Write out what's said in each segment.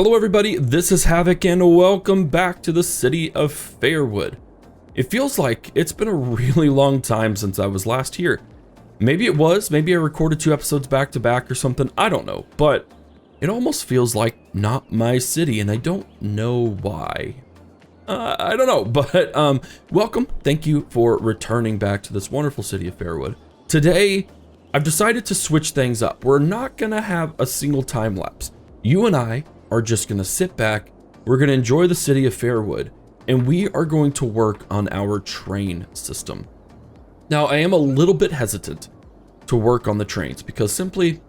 Hello everybody, this is Havoc and welcome back to the city of Fairwood. It feels like it's been a really long time since I was last here. Maybe it was, maybe I recorded 2 episodes back to back or something, I don't know, but it almost feels like not my city and I don't know why. I don't know, but welcome, thank you for returning back to this wonderful city of Fairwood. Today, I've decided to switch things up. We're not gonna have a single time lapse. You and I are just gonna sit back, we're gonna enjoy the city of Fairwood, and we are going to work on our train system. Now, I am a little bit hesitant to work on the trains because simply,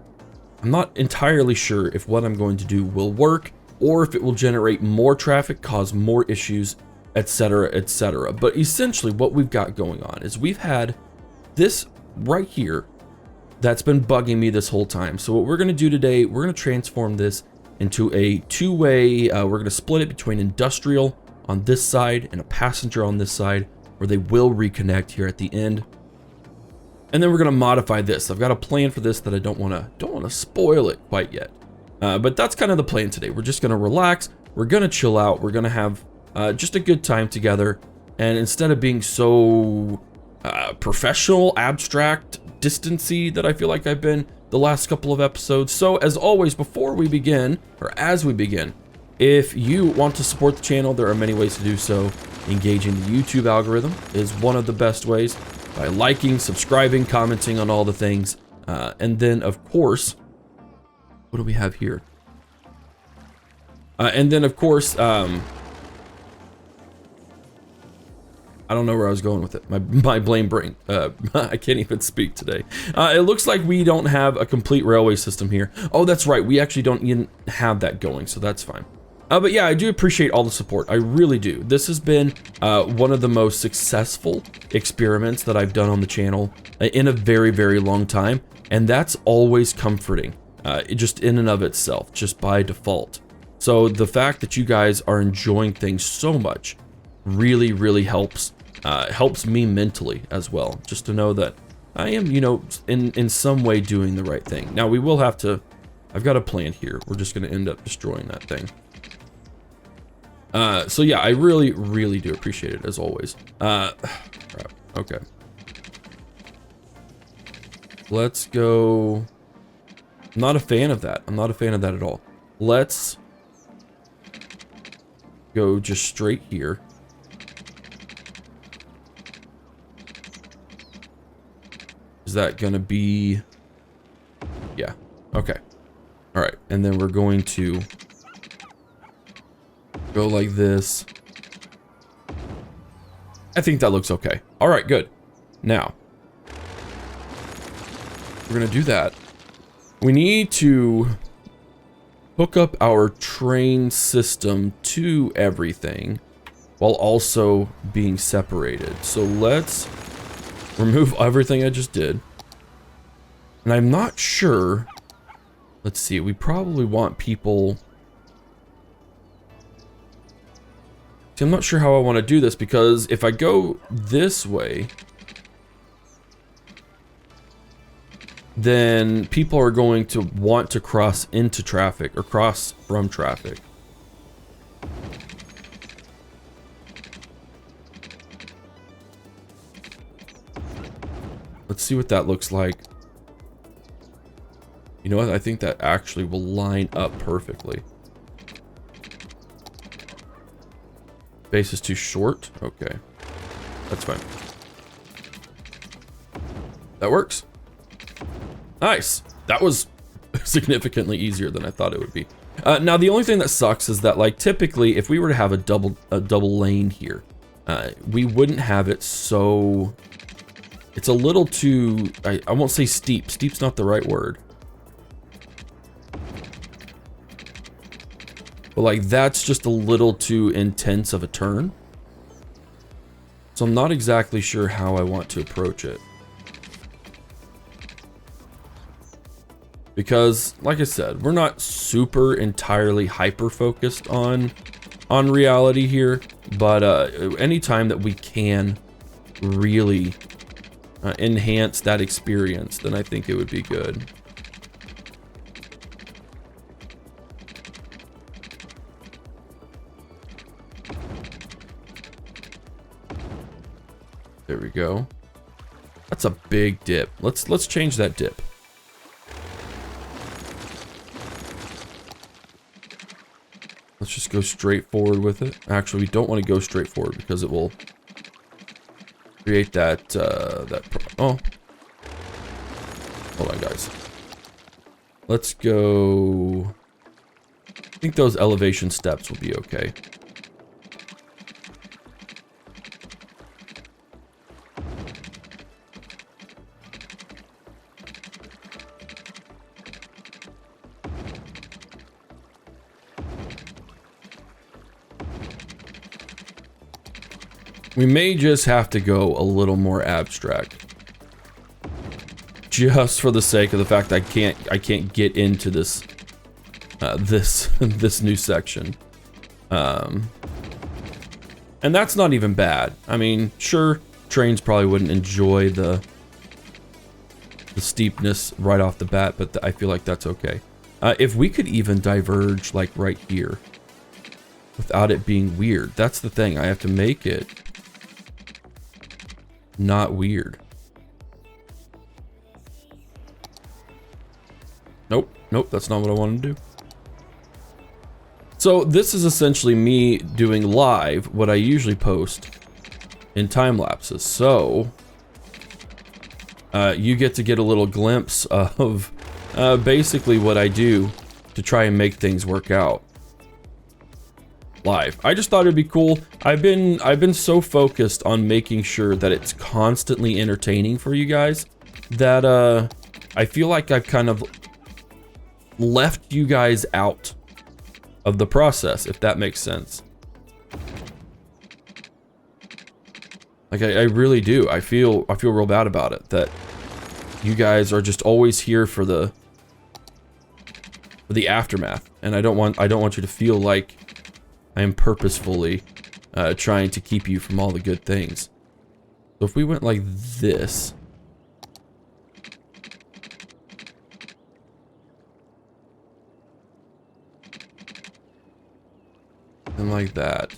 I'm not entirely sure if what I'm going to do will work or if it will generate more traffic, cause more issues, etc., etc. But essentially what we've got going on is we've had this right here that's been bugging me this whole time. So what we're gonna do today, we're gonna transform this into a two-way, we're gonna split it between industrial on this side and a passenger on this side, where they will reconnect here at the end. And then we're gonna modify this. I've got a plan for this that I don't wanna spoil it quite yet. But that's kind of the plan today. We're just gonna relax, we're gonna chill out, we're gonna have just a good time together. And instead of being so professional, abstract, distancy that I feel like I've been the last couple of episodes. So as always, before we begin, or as we begin, if you want to support the channel, there are many ways to do so. Engaging the YouTube algorithm is one of the best ways, by liking, subscribing, commenting on all the things. And then of course, what do we have here? And then of course, I don't know where I was going with it. My blame brain. I can't even speak today. It looks like we don't have a complete railway system here. Oh, that's right. We actually don't even have that going, so that's fine. But yeah, I do appreciate all the support. I really do. This has been one of the most successful experiments that I've done on the channel in a very, very long time. And that's always comforting, just in and of itself, just by default. So the fact that you guys are enjoying things so much really, really helps. Helps me mentally as well, just to know that I am, you know, in some way doing the right thing. Now we will have to, I've got a plan here. We're just going to end up destroying that thing. So yeah, I really, really do appreciate it as always. Crap. Okay. Let's go. I'm not a fan of that. I'm not a fan of that at all. Let's go just straight here. Is that gonna be, yeah, okay. All right, and then we're going to go like this. I think that looks okay. All right, good. Now, we're gonna do that. We need to hook up our train system to everything while also being separated. So let's remove everything I just did. And I'm not sure. Let's see, we probably want people. See, I'm not sure how I want to do this, because if I go this way, then people are going to want to cross into traffic or cross from traffic. Let's see what that looks like. You know what? I think that actually will line up perfectly. Base is too short. Okay. That's fine. That works. Nice. That was significantly easier than I thought it would be. Now, the only thing that sucks is that, like, typically, if we were to have a double lane here, we wouldn't have it so. It's a little too, I won't say steep. Steep's not the right word. But like, that's just a little too intense of a turn. So I'm not exactly sure how I want to approach it. Because, like I said, we're not super entirely hyper-focused on reality here. But anytime that we can really enhance that experience, then I think it would be good. we go. That's a big dip. Let's change that dip. Let's just go straight forward with it. Actually, we don't want to go straight forward because it will create that, oh. Hold on, guys. Let's go. I think those elevation steps will be okay. We may just have to go a little more abstract. Just for the sake of the fact I can't get into this this new section. And that's not even bad. I mean, sure, trains probably wouldn't enjoy the steepness right off the bat, but I feel like that's okay. If we could even diverge like right here without it being weird, that's the thing. I have to make it not weird. Nope, that's not what I want to do. So this is essentially me doing live what I usually post in time lapses. So you get to get a little glimpse of basically what I do to try and make things work out live. I just thought it'd be cool. I've been so focused on making sure that it's constantly entertaining for you guys that I feel like I've kind of left you guys out of the process, if that makes sense. Like I really do. I feel real bad about it, that you guys are just always here for the aftermath, and I don't want you to feel like I am purposefully trying to keep you from all the good things. So if we went like this, and like that.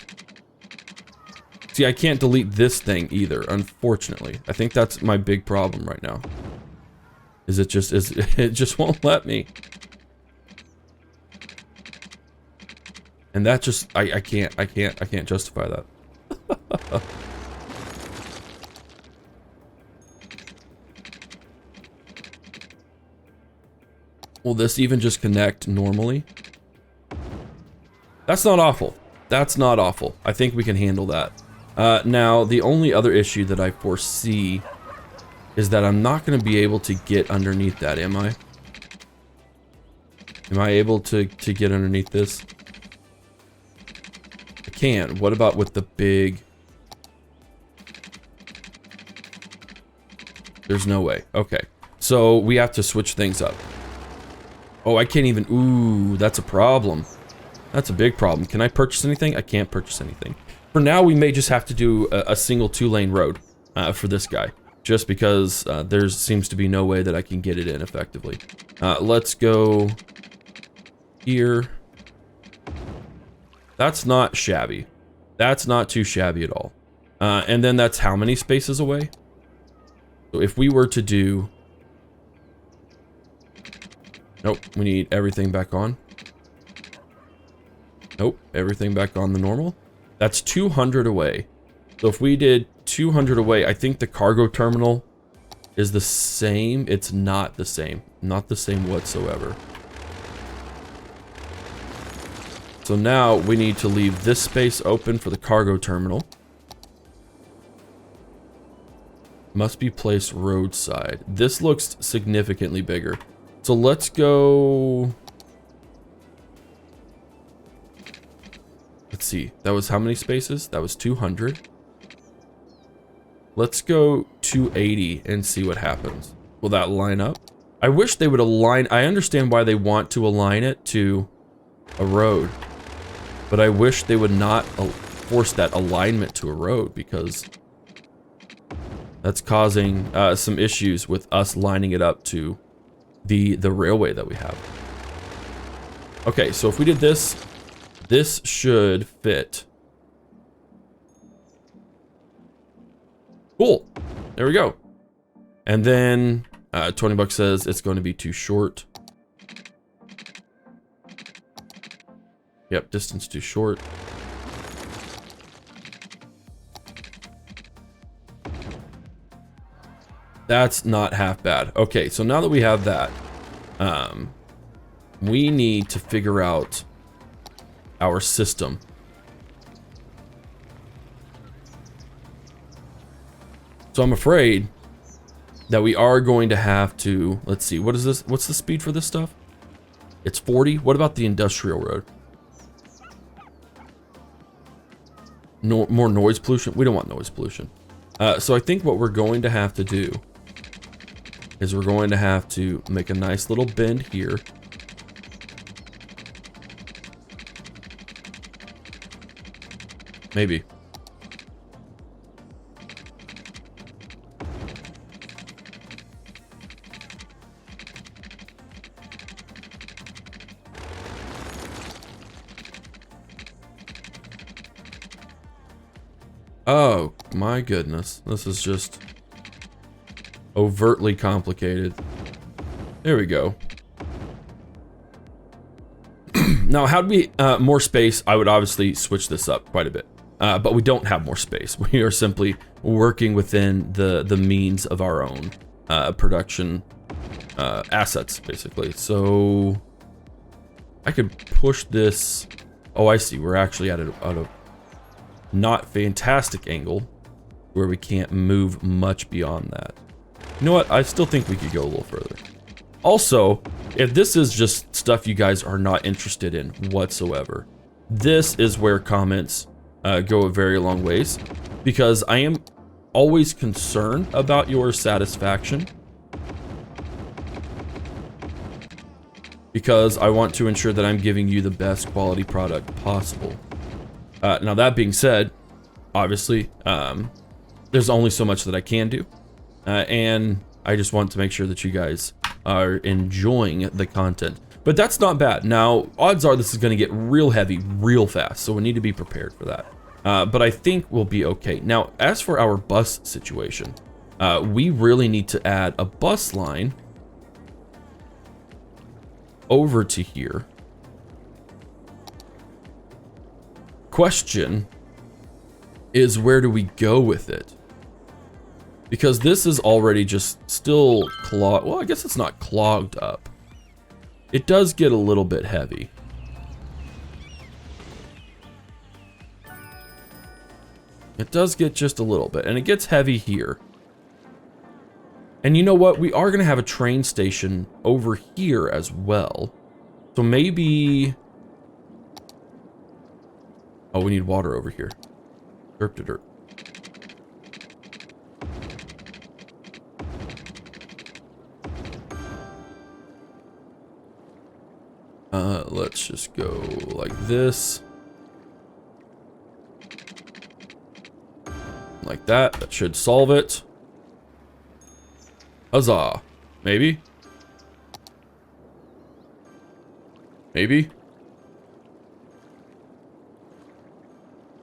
See, I can't delete this thing either, unfortunately. I think that's my big problem right now. It just won't let me. And that just I can't justify that. Will this even just connect normally? That's not awful. That's not awful. I think we can handle that. Now, the only other issue that I foresee is that I'm not going to be able to get underneath that, am I? Am I able to get underneath this? I can. What about with the big... There's no way. Okay. So, we have to switch things up. Oh, I can't even... Ooh, that's a problem. That's a big problem. Can I purchase anything? I can't purchase anything. For now, we may just have to do a single 2-lane road for this guy. Just because there seems to be no way that I can get it in effectively. Let's go here. That's not shabby. That's not too shabby at all. And then that's how many spaces away? So if we were to do... Nope, we need everything back on. Nope, everything back on the normal. That's 200 away. So if we did 200 away, I think the cargo terminal is the same. It's not the same. Not the same whatsoever. So now we need to leave this space open for the cargo terminal. Must be placed roadside. This looks significantly bigger. So let's go... Let's see. That was how many spaces? That was 200. Let's go 280 and see what happens. Will that line up? I wish they would align. I understand why they want to align it to a road, but I wish they would not force that alignment to a road, because that's causing some issues with us lining it up to the railway that we have. Okay, so if we did this, this should fit. Cool. There we go. And then $20 says it's going to be too short. Yep, distance too short. That's not half bad. Okay, so now that we have that, we need to figure out our system. So I'm afraid that we are going to have to, let's see, what is this? What's the speed for this stuff? It's 40. What about the industrial road? No, more noise pollution? We don't want noise pollution. So I think what we're going to have to do is we're going to have to make a nice little bend here. Maybe. Oh my goodness, this is just overtly complicated. There we go. Now, had we more space, I would obviously switch this up quite a bit. But we don't have more space. We are simply working within the means of our own production assets, basically. So I could push this. Oh, I see. We're actually at a not fantastic angle where we can't move much beyond that. You know what? I still think we could go a little further. Also, if this is just stuff you guys are not interested in whatsoever, this is where comments go a very long ways, because I am always concerned about your satisfaction, because I want to ensure that I'm giving you the best quality product possible. Now, that being said, obviously, there's only so much that I can do, and I just want to make sure that you guys are enjoying the content. But that's not bad. Now, odds are this is going to get real heavy real fast, so we need to be prepared for that. But I think we'll be okay. Now, as for our bus situation, we really need to add a bus line over to here. Question is, where do we go with it? Because this is already just still clogged. Well, I guess it's not clogged up. It does get a little bit heavy. It does get just a little bit, and it gets heavy here. And you know what? We are going to have a train station over here as well. So maybe... Oh, we need water over here. Derp to dirt. Let's just go like this. Like that. That should solve it. Huzzah. Maybe? Maybe?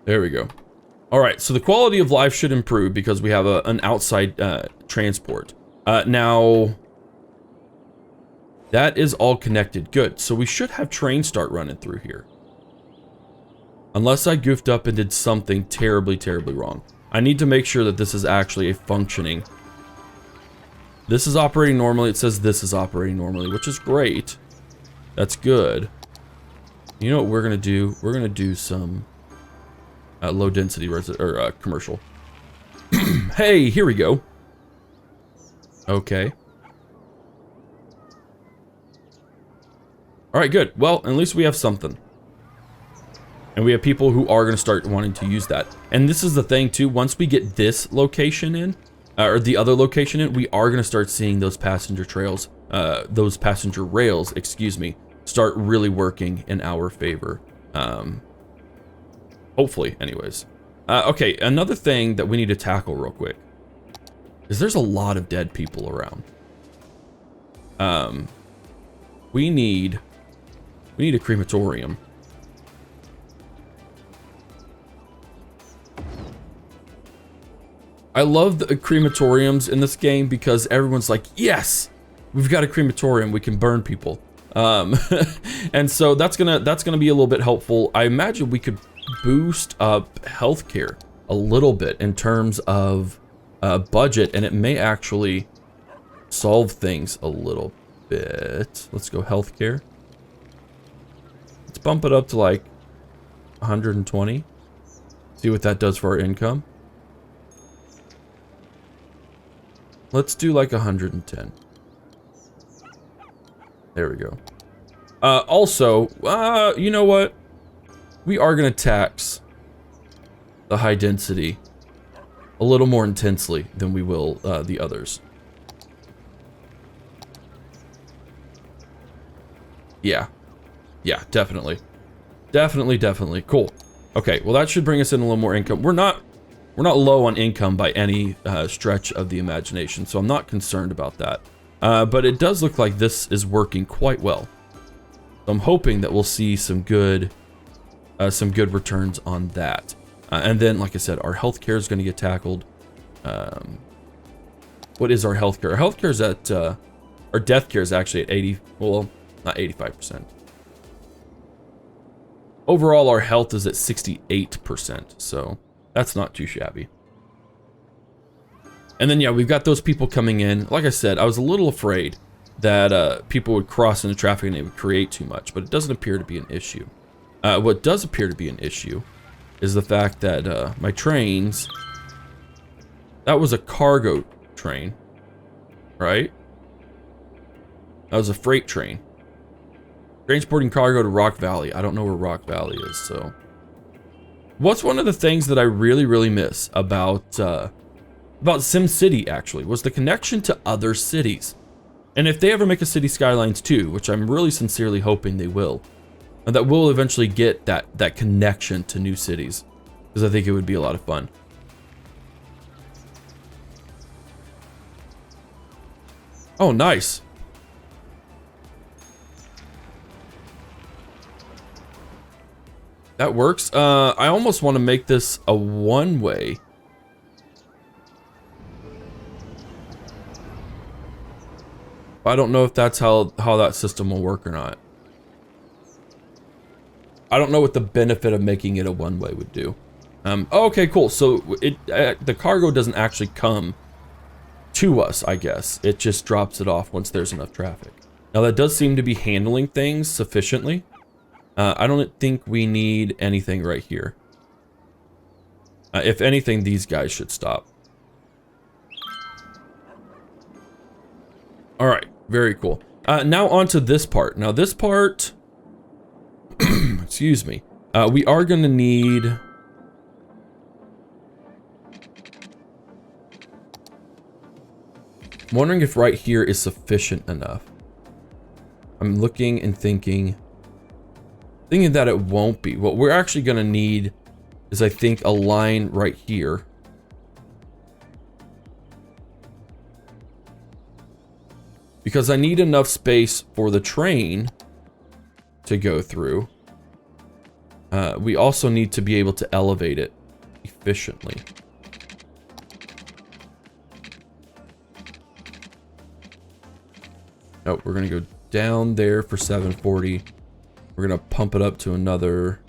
There we go. Alright, so the quality of life should improve because we have an outside transport. Now, that is all connected. Good. So we should have trains start running through here. Unless I goofed up and did something terribly, terribly wrong. I need to make sure that this is actually a functioning. This is operating normally. It says this is operating normally, which is great. That's good. You know what we're going to do? We're going to do some low density commercial. Hey, here we go. Okay. All right, good. Well, at least we have something. And we have people who are going to start wanting to use that. And this is the thing, too. Once we get this location in, or the other location in, we are going to start seeing those passenger trails, those passenger rails, excuse me, start really working in our favor. Hopefully, anyways. Okay, another thing that we need to tackle real quick is there's a lot of dead people around. We need a crematorium. I love the crematoriums in this game because everyone's like, yes, we've got a crematorium, we can burn people. And so that's gonna be a little bit helpful. I imagine we could boost up healthcare a little bit in terms of budget, and it may actually solve things a little bit. Let's go healthcare. Let's bump it up to like 120. See what that does for our income. Let's do like 110. There we go. Also, you know what? We are gonna tax the high density a little more intensely than we will the others. Yeah, definitely. Definitely. Cool. Okay, well that should bring us in a little more income. We're not low on income by any stretch of the imagination, so I'm not concerned about that. But it does look like this is working quite well. So I'm hoping that we'll see some good returns on that. And then, like I said, our healthcare is going to get tackled. What is our healthcare? Our healthcare is at our death care is actually at 80. Well, not 85%. Overall, our health is at 68%, so that's not too shabby. And then, yeah, we've got those people coming in. Like I said, I was a little afraid that people would cross into traffic and it would create too much, but it doesn't appear to be an issue. What does appear to be an issue is the fact that my trains... That was a cargo train, right? That was a freight train. Transporting cargo to Rock Valley. I don't know where Rock Valley is, so... What's one of the things that I really miss about SimCity, actually, was the connection to other cities. And if they ever make a City Skylines 2, which I'm really sincerely hoping they will, and that we'll eventually get that connection to new cities, because I think it would be a lot of fun. Oh, nice. That works. I almost want to make this a one-way. I don't know if that's how that system will work or not. I don't know what the benefit of making it a one-way would do. Okay, cool. So the cargo doesn't actually come to us, I guess. It just drops it off once there's enough traffic. Now that does seem to be handling things sufficiently. I don't think we need anything right here. If anything, these guys should stop. All right, very cool. Now onto this part. Now this part, excuse me, we are going to need... I'm wondering if right here is sufficient enough. I'm looking and thinking that it won't be. What we're actually going to need is, I think, a line right here. Because I need enough space for the train to go through. We also need to be able to elevate it efficiently. Nope, we're going to go down there for 740. We're going to pump it up to another...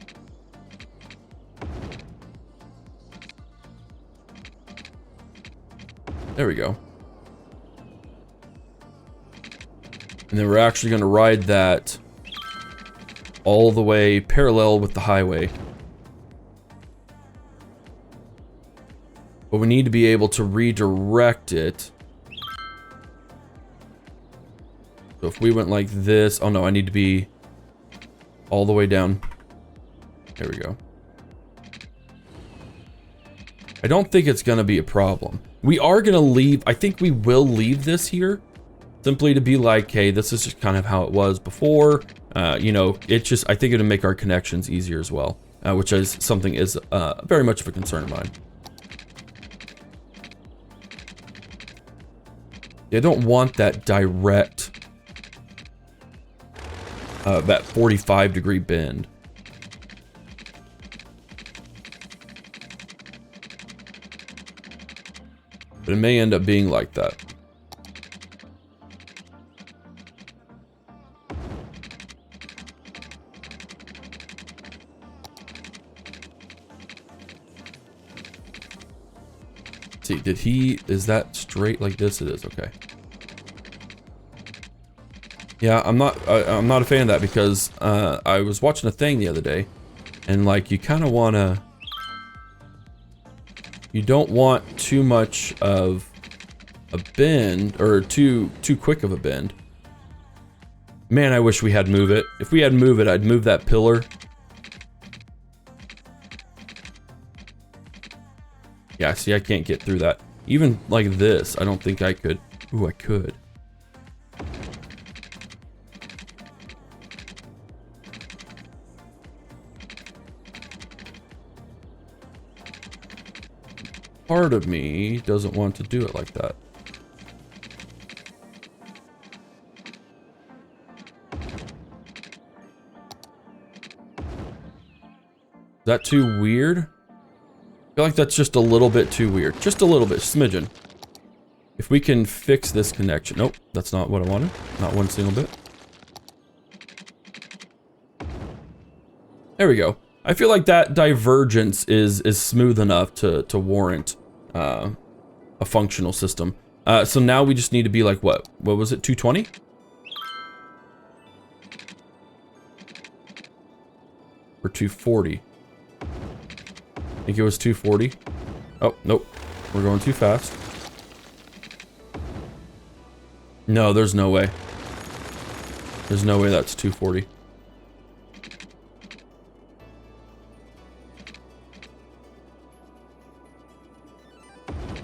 There we go. And then we're actually going to ride that all the way parallel with the highway. But we need to be able to redirect it. So if we went like this... Oh no, I need to be all the way down. There we go. I don't think it's going to be a problem. We are going to leave... I think we will leave this here. Simply to be like, hey, this is just kind of how it was before. You know, it's just... I think it'll make our connections easier as well. Which is something is very much of a concern of mine. I don't want that direct... that 45-degree bend. But it may end up being like that. Let's see, is that straight like this? It is, okay. Yeah, I'm not a fan of that because I was watching a thing the other day, and like you kind of wanna, you don't want too much of a bend or too quick of a bend. Man, I wish we had move it. If we had move it, I'd move that pillar. Yeah, see, I can't get through that. Even like this, I don't think I could. Ooh, I could. Part of me doesn't want to do it like that. Is that too weird? I feel like that's just a little bit too weird. Just a little bit, smidgen. If we can fix this connection. Nope, that's not what I wanted. Not one single bit. There we go. I feel like that divergence is smooth enough to warrant a functional system. So now we just need to be like, what was it, 220? Or 240? I think it was 240. Oh, nope. We're going too fast. No, there's no way. There's no way that's 240.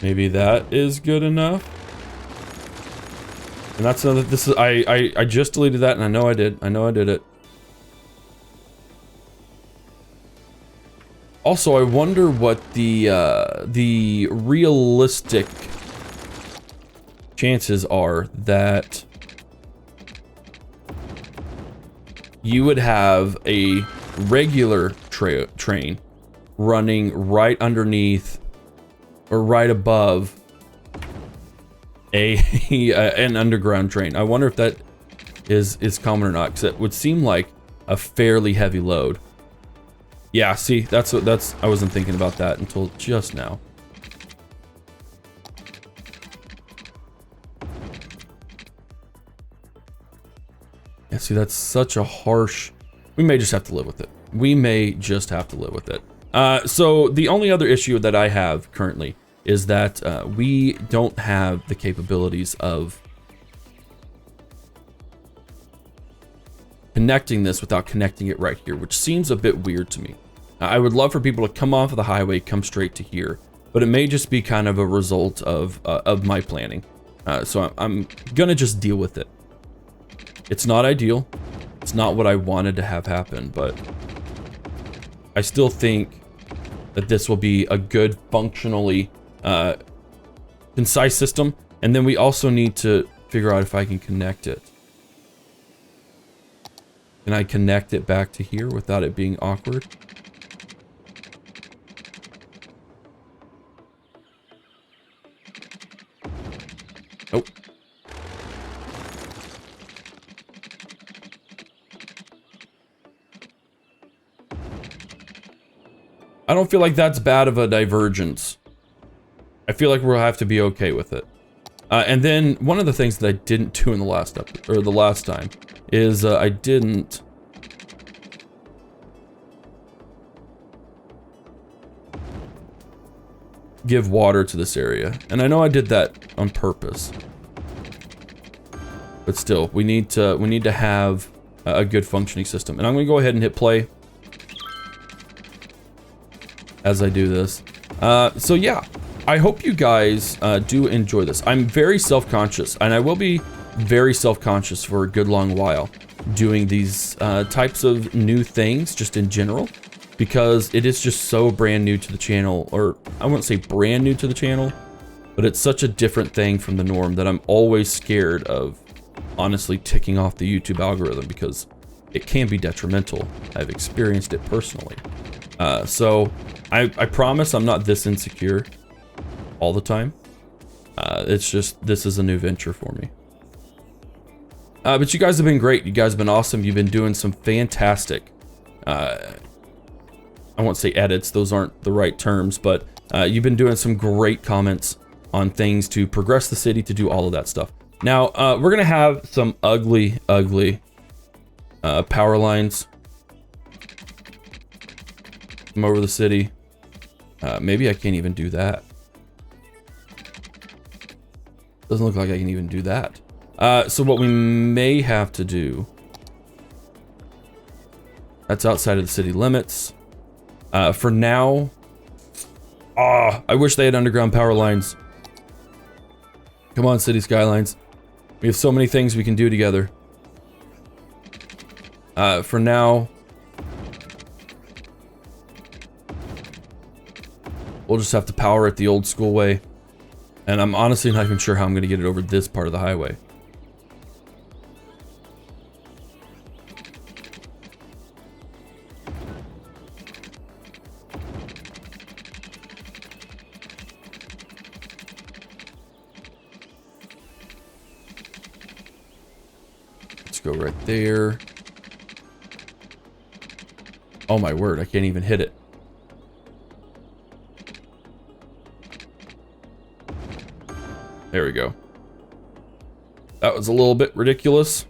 Maybe that is good enough. And that's another, this is, I just deleted that and I know I did. I know I did it. Also, I wonder what the realistic chances are that you would have a regular train running right underneath or right above an underground train. I wonder if that is common or not, because it would seem like a fairly heavy load. Yeah, see, I wasn't thinking about that until just now. Yeah, see, that's such a harsh... We may just have to live with it. We may just have to live with it. So the only other issue that I have currently is that we don't have the capabilities of connecting this without connecting it right here, which seems a bit weird to me. I would love for people to come off of the highway, come straight to here, but it may just be kind of a result of my planning. So I'm gonna just deal with it. It's not ideal. It's not what I wanted to have happen, but I still think that this will be a good, functionally concise system. And then we also need to figure out if I can connect it. Can I connect it back to here without it being awkward? Nope. I don't feel like that's bad of a divergence. I feel like we'll have to be okay with it. And then one of the things that I didn't do in the last episode, or the last time, is I didn't give water to this area. And I know I did that on purpose. But still, we need to have a good functioning system. And I'm gonna go ahead and hit play as I do this. So yeah, I hope you guys do enjoy this. I'm very self-conscious, and I will be very self-conscious for a good long while doing these types of new things just in general, because it is just so brand new to the channel, or I wouldn't say brand new to the channel, but it's such a different thing from the norm that I'm always scared of honestly ticking off the YouTube algorithm, because it can be detrimental. I've experienced it personally. So I promise I'm not this insecure all the time. It's just, this is a new venture for me. But you guys have been great. You guys have been awesome. You've been doing some fantastic, I won't say edits, those aren't the right terms, but you've been doing some great comments on things to progress the city, to do all of that stuff. Now, we're gonna have some ugly power lines come over the city. Maybe I can't even do that. Doesn't look like I can even do that. So what we may have to do, that's outside of the city limits. For now, I wish they had underground power lines. Come on, City Skylines. We have so many things we can do together. For now, we'll just have to power it the old school way. And I'm honestly not even sure how I'm going to get it over this part of the highway. Let's go right there. Oh my word, I can't even hit it. There we go. That was a little bit ridiculous.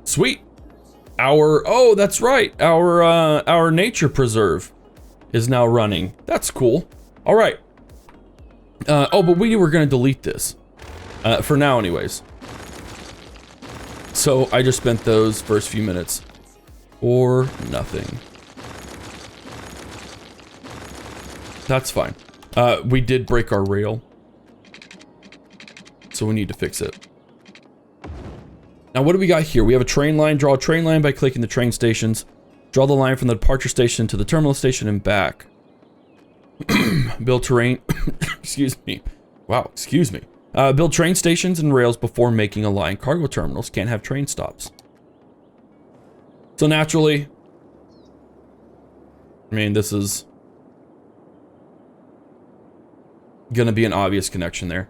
Sweet. Oh, that's right. Our nature preserve is now running. That's cool. All right. Oh, but we were going to delete this. For now anyways. So I just spent those first few minutes for nothing. That's fine. We did break our rail, so we need to fix it. Now what do we got here? We have a train line. Draw a train line by clicking the train stations. Draw the line from the departure station to the terminal station and back. Build terrain. Excuse me. Wow, excuse me. Build train stations and rails before making a line. Cargo terminals can't have train stops. So naturally, I mean, this is gonna be an obvious connection there.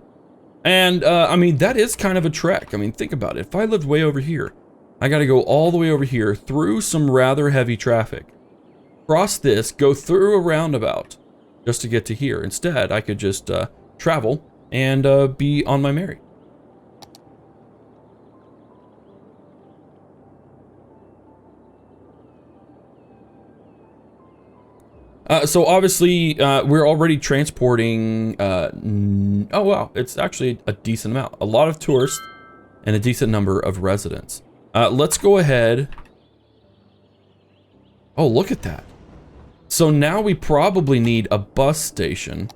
And, I mean, that is kind of a trek. I mean, think about it. If I lived way over here, I gotta go all the way over here through some rather heavy traffic. Cross this, go through a roundabout just to get to here. Instead, I could just, travel and be on my merry. So obviously, we're already transporting, oh wow, it's actually a decent amount. A lot of tourists and a decent number of residents. Let's go ahead. Oh, look at that. So now we probably need a bus station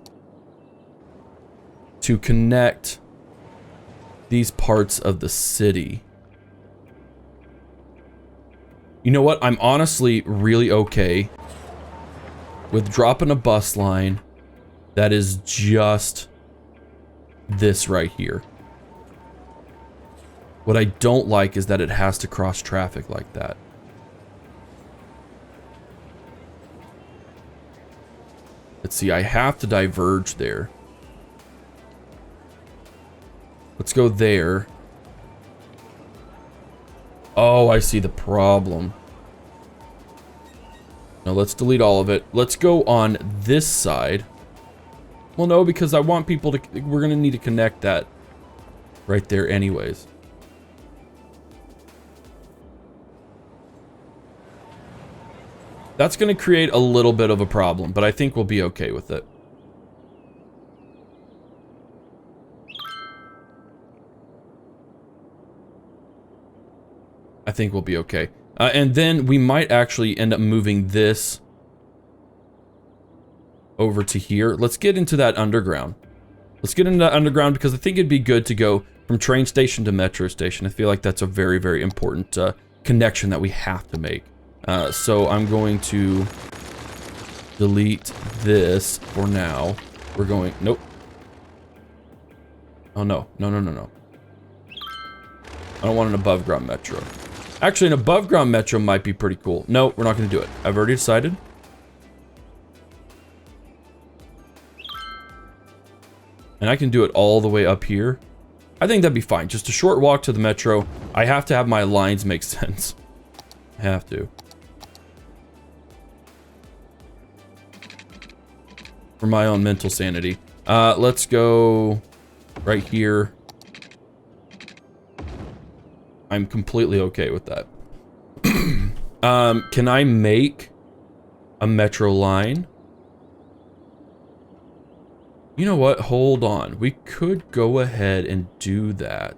to connect these parts of the city. You know what? I'm honestly really okay with dropping a bus line that is just this right here. What I don't like is that it has to cross traffic like that. Let's see, I have to diverge there. Let's go there. Oh, I see the problem. Now let's delete all of it. Let's go on this side. Well, no, because I want people to... We're going to need to connect that right there anyways. That's going to create a little bit of a problem, but I think we'll be okay with it. I think we'll be okay. And then we might actually end up moving this over to here. Let's get into that underground. Let's get into that underground because I think it'd be good to go from train station to metro station. I feel like that's a very, very important connection that we have to make. So I'm going to delete this for now. We're going... Nope. Oh, no. No, no, no, no. I don't want an above ground metro. Actually, an above ground metro might be pretty cool. No, we're not going to do it. I've already decided. And I can do it all the way up here. I think that'd be fine. Just a short walk to the metro. I have to have my lines make sense. I have to. For my own mental sanity. Let's go right here. I'm completely okay with that. Can I make a metro line? You know what? Hold on. We could go ahead and do that.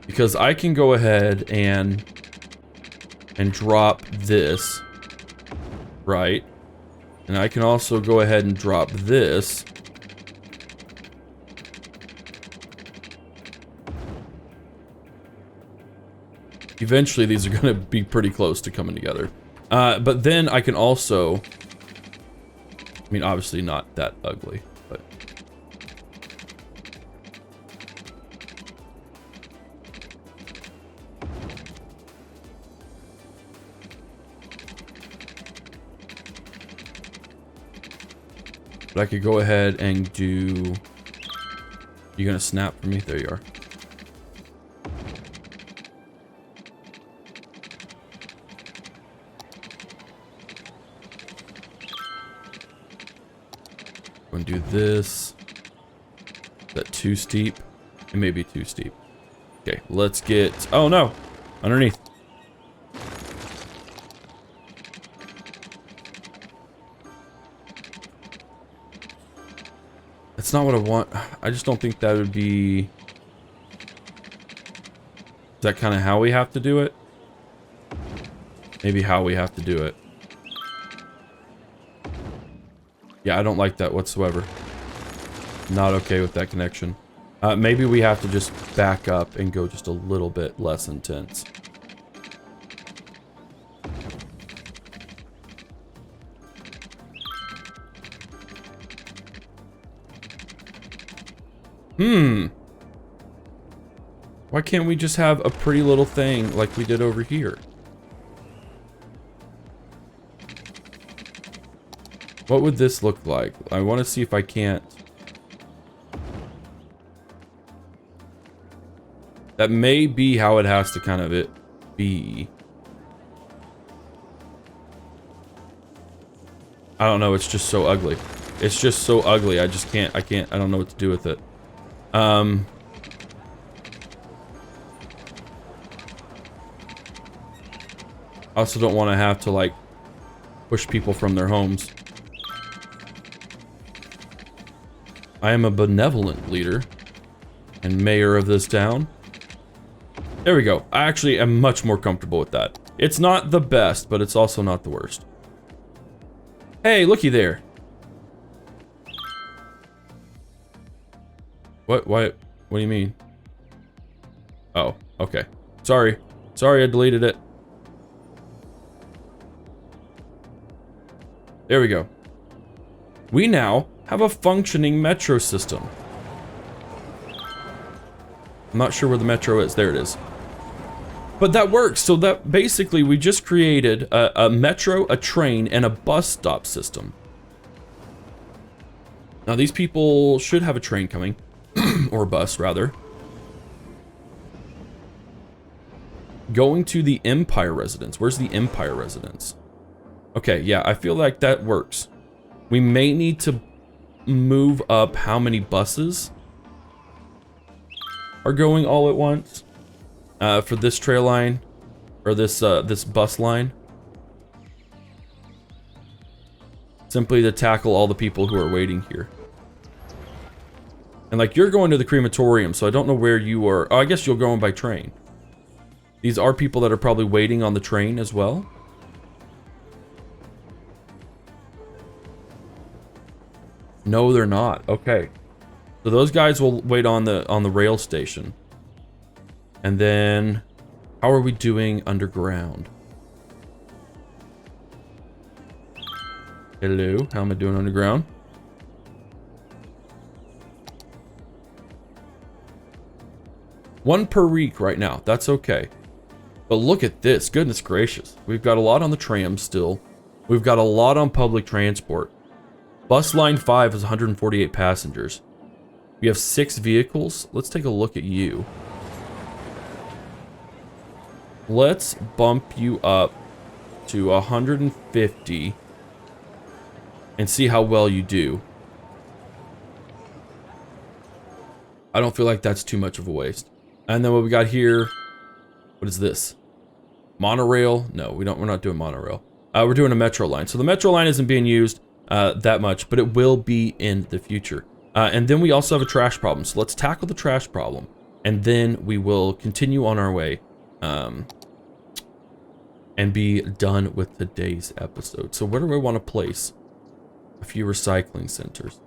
Because I can go ahead and drop this, right? And I can also go ahead and drop this. Eventually, these are going to be pretty close to coming together. But then I can also... I mean, obviously not that ugly, but... But I could go ahead and do... You gonna snap for me? There you are. Going to do this. Is that too steep? It may be too steep. Okay, let's get... Oh no! Underneath. That's not what I want. I just don't think that would be... Is that kind of how we have to do it? Maybe how we have to do it. Yeah, I don't like that whatsoever. Not okay with that connection. Maybe we have to just back up and go just a little bit less intense. Why can't we just have a pretty little thing like we did over here? What would this look like? I want to see if I can't... That may be how it has to kind of be. I don't know, it's just so ugly. It's just so ugly, I just can't, I don't know what to do with it. I also don't want to have to, like, push people from their homes. I am a benevolent leader and mayor of this town. There we go. I actually am much more comfortable with that. It's not the best, but it's also not the worst. Hey, looky there. What do you mean? Oh, okay. Sorry. Sorry, I deleted it. There we go. We now have a functioning metro system. I'm not sure where the metro is. There it is. But that works. So that basically we just created a metro, a train, and a bus stop system. Now these people should have a train coming. Or a bus, rather. Going to the Empire residence. Where's the Empire residence? Okay, yeah, I feel like that works. We may need to move up how many buses are going all at once for this trail line or this this bus line, simply to tackle all the people who are waiting here. And like, you're going to the crematorium, so I don't know where you are. Oh, I guess you're going by train. These are people that are probably waiting on the train as well. No, they're not. Okay. So those guys will wait on the rail station. And then how are we doing underground? Hello, how am I doing underground? One per week right now. That's okay. But look at this. Goodness gracious. We've got a lot on the tram still. We've got a lot on public transport. Bus line 5 is 148 passengers. We have 6 vehicles. Let's take a look at you. Let's bump you up to 150 and see how well you do. I don't feel like that's too much of a waste. And then what we got here, what is this? Monorail? No, we're not doing monorail. We're doing a metro line. So the metro line isn't being used that much, but it will be in the future. And then we also have a trash problem. So let's tackle the trash problem, and then we will continue on our way and be done with today's episode. So where do I want to place a few recycling centers?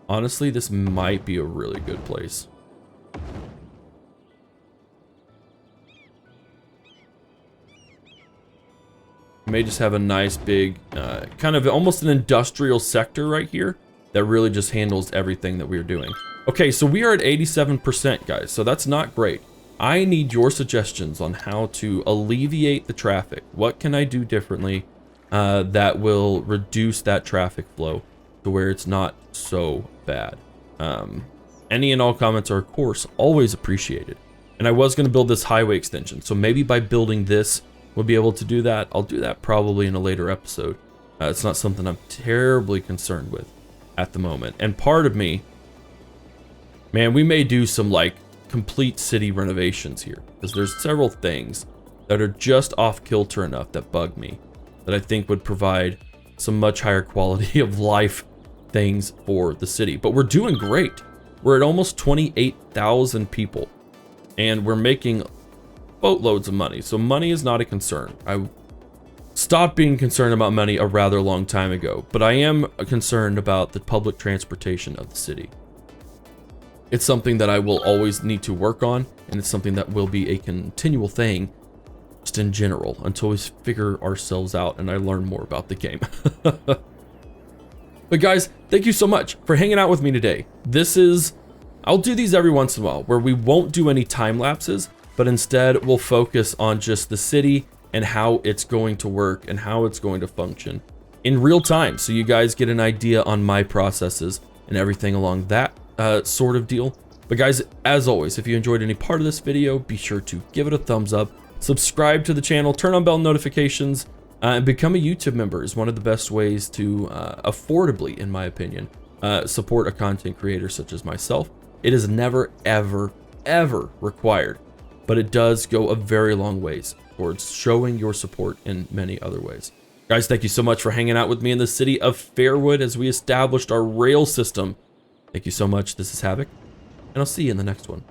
Honestly, this might be a really good place. May just have a nice big, kind of almost an industrial sector right here that really just handles everything that we're doing. Okay, so we are at 87%, guys, so that's not great. I need your suggestions on how to alleviate the traffic. What can I do differently that will reduce that traffic flow to where it's not so bad? Any and all comments are, of course, always appreciated. And I was going to build this highway extension, so maybe by building this, we'll be able to do that. I'll do that probably in a later episode. It's not something I'm terribly concerned with at the moment. And part of me, man, we may do some like complete city renovations here, because there's several things that are just off kilter enough that bug me, that I think would provide some much higher quality of life things for the city. But we're doing great. We're at almost 28,000 people, and we're making boatloads of money. So money is not a concern. I stopped being concerned about money a rather long time ago, but I am concerned about the public transportation of the city. It's something that I will always need to work on, and it's something that will be a continual thing just in general until we figure ourselves out and I learn more about the game. But guys, thank you so much for hanging out with me today. I'll do these every once in a while where we won't do any time lapses, but instead we'll focus on just the city and how it's going to work and how it's going to function in real time, so you guys get an idea on my processes and everything along that sort of deal. But guys, as always, if you enjoyed any part of this video, be sure to give it a thumbs up, subscribe to the channel, turn on bell notifications, and become a YouTube member is one of the best ways to affordably, in my opinion, support a content creator such as myself. It is never, ever, ever required, but it does go a very long ways towards showing your support in many other ways. Guys, thank you so much for hanging out with me in the city of Fairwood as we established our rail system. Thank you so much. This is Havoc, and I'll see you in the next one.